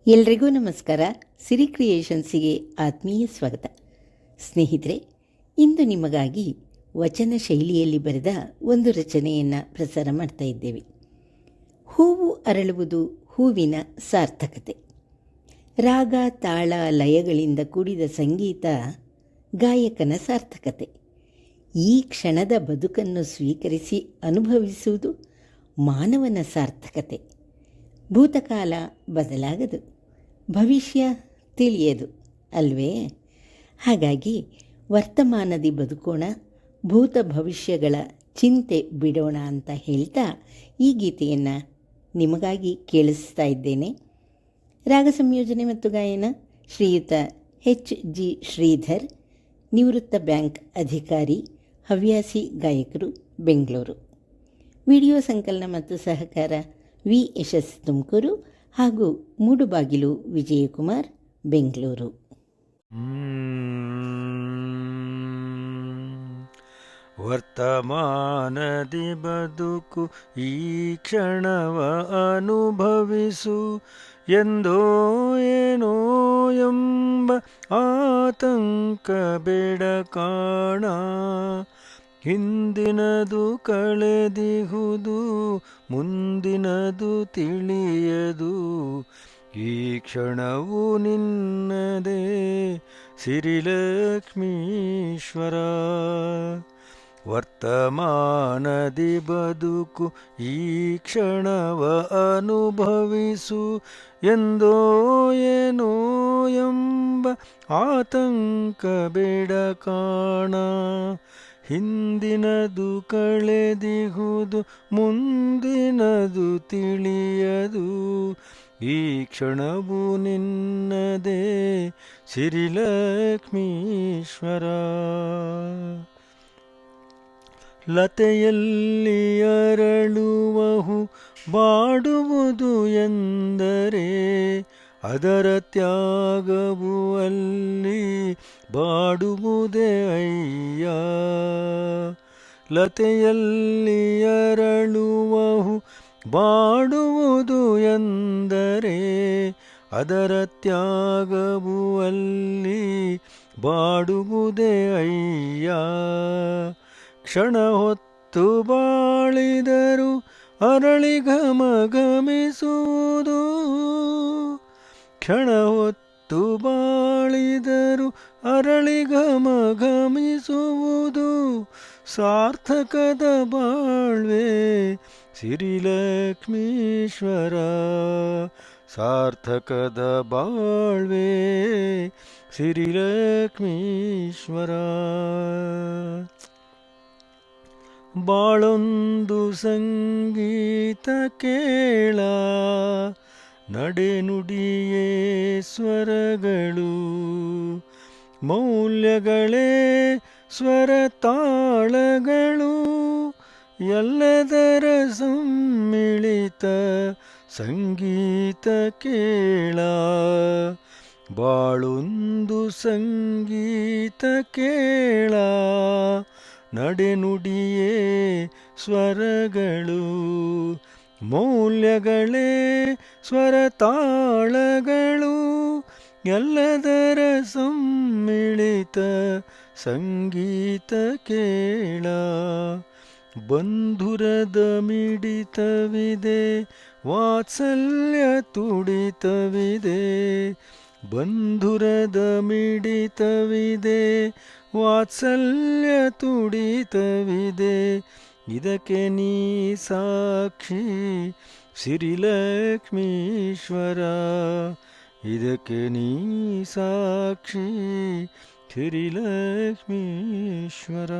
ಎಲ್ರಿಗೂ ನಮಸ್ಕಾರ. ಸಿರಿ ಕ್ರಿಯೇಷನ್ಸಿಗೆ ಆತ್ಮೀಯ ಸ್ವಾಗತ. ಸ್ನೇಹಿತರೆ, ಇಂದು ನಿಮಗಾಗಿ ವಚನ ಶೈಲಿಯಲ್ಲಿ ಬರೆದ ಒಂದು ರಚನೆಯನ್ನು ಪ್ರಸಾರ ಮಾಡ್ತಾ ಇದ್ದೇವೆ. ಹೂವು ಅರಳುವುದು ಹೂವಿನ ಸಾರ್ಥಕತೆ. ರಾಗ ತಾಳ ಲಯಗಳಿಂದ ಕೂಡಿದ ಸಂಗೀತ ಗಾಯಕನ ಸಾರ್ಥಕತೆ. ಈ ಕ್ಷಣದ ಬದುಕನ್ನು ಸ್ವೀಕರಿಸಿ ಅನುಭವಿಸುವುದು ಮಾನವನ ಸಾರ್ಥಕತೆ. ಭೂತಕಾಲ ಬದಲಾಗದು, ಭವಿಷ್ಯ ತಿಳಿಯದು ಅಲ್ವೇ? ಹಾಗಾಗಿ ವರ್ತಮಾನದಿ ಬದುಕೋಣ, ಭೂತ ಭವಿಷ್ಯಗಳ ಚಿಂತೆ ಬಿಡೋಣ ಅಂತ ಹೇಳ್ತಾ ಈ ಗೀತೆಯನ್ನು ನಿಮಗಾಗಿ ಕೇಳಿಸ್ತಾ ಇದ್ದೇನೆ. ರಾಗ ಸಂಯೋಜನೆ ಮತ್ತು ಗಾಯನ ಶ್ರೀಯುತ HG ಶ್ರೀಧರ್, ನಿವೃತ್ತ ಬ್ಯಾಂಕ್ ಅಧಿಕಾರಿ, ಹವ್ಯಾಸಿ ಗಾಯಕರು, ಬೆಂಗಳೂರು. ವಿಡಿಯೋ ಸಂಕಲನ ಮತ್ತು ಸಹಕಾರ ವಿ ಯಶಸ್ ತುಮಕೂರು ಹಾಗೂ ಮೂಡುಬಾಗಿಲು ವಿಜಯಕುಮಾರ್, ಬೆಂಗಳೂರು. ವರ್ತಮಾನದಿ ಬದುಕು ಈ ಕ್ಷಣವ ಅನುಭವಿಸು, ಎಂದೋ ಏನೋ ಎಂಬ ಆತಂಕ ಬೇಡ ಕಾಣ. ಹಿಂದಿನದು ಕಳೆದಿಹುದು, ಮುಂದಿನದು ತಿಳಿಯದು. ಈ ಕ್ಷಣವು ನಿನ್ನದೇ ಸಿರಿಲಕ್ಷ್ಮೀಶ್ವರ. ವರ್ತಮಾನದಿ ಬದುಕು ಈ ಕ್ಷಣವ ಅನುಭವಿಸು, ಎಂದೋ ಏನೋ ಎಂಬ ಆತಂಕ ಬೇಡ ಕಾಣ. ಹಿಂದಿನದು ಕಳೆದಿಹುದು, ಮುಂದಿನದು ತಿಳಿಯದು. ಈ ಕ್ಷಣವು ನಿನ್ನದೇ ಸಿರಿಲಕ್ಷ್ಮೀಶ್ವರ. ಲತೆಯಲ್ಲಿ ಅರಳುವಹು ಬಾಡುವುದು ಎಂದರೆ, ಅದರ ತ್ಯಾಗವು ಅಲ್ಲಿ ಬಾಡುವುದೇ ಅಯ್ಯ. ಲತೆಯಲ್ಲಿ ಅರಳುವಹು ಬಾಡುವುದು ಎಂದರೆ, ಅದರ ತ್ಯಾಗವು ಅಲ್ಲಿ ಬಾಡುವುದೇ ಅಯ್ಯ. ಕ್ಷಣ ಹೊತ್ತು ಬಾಳಿದರು ಅರಳಿ ಘಮಘಮಿಸುವುದು, ಕ್ಷಣ ಹೊತ್ತು ಬಾಳಿದರು ಅರಳಿ ಘಮಘಮಿಸುವುದು. ಸಾರ್ಥಕದ ಬಾಳ್ವೆ ಸಿರಿಲಕ್ಷ್ಮೀಶ್ವರ, ಸಾರ್ಥಕದ ಬಾಳ್ವೆ ಸಿರಿಲಕ್ಷ್ಮೀಶ್ವರ. ಬಾಳೊಂದು ಸಂಗೀತ ಕೇಳ, ನಡೆನುಡಿಯೇ ಸ್ವರಗಳು, ಮೌಲ್ಯಗಳೇ ಸ್ವರ ತಾಳಗಳು. ಎಲ್ಲದರ ಸಮ್ಮಿಳಿತ ಸಂಗೀತ ಕೇಳ. ಬಾಳೊಂದು ಸಂಗೀತ ಕೇಳ, ನಡೆನುಡಿಯೇ ಸ್ವರಗಳು, ಮೌಲ್ಯಗಳೇ ಸ್ವರ ತಾಳಗಳು. ಎಲ್ಲದರ ಸಮ್ಮಿಳಿತ ಸಂಗೀತ ಕೇಳ. ಬಂಧುರದ ಮಿಡಿತವಿದೆ, ವಾತ್ಸಲ್ಯ ತುಡಿತವಿದೆ. ಬಂಧುರದ ಮಿಡಿತವಿದೆ, ವಾತ್ಸಲ್ಯ ತುಡಿತವಿದೆ. ಇದಕ್ಕೆ ನೀ ಸಾಕ್ಷಿ ಸಿರಿಲಕ್ಷ್ಮೀಶ್ವರ, ಇದಕ್ಕೆ ನೀ ಸಾಕ್ಷಿ ಸಿರಿಲಕ್ಷ್ಮೀಶ್ವರ.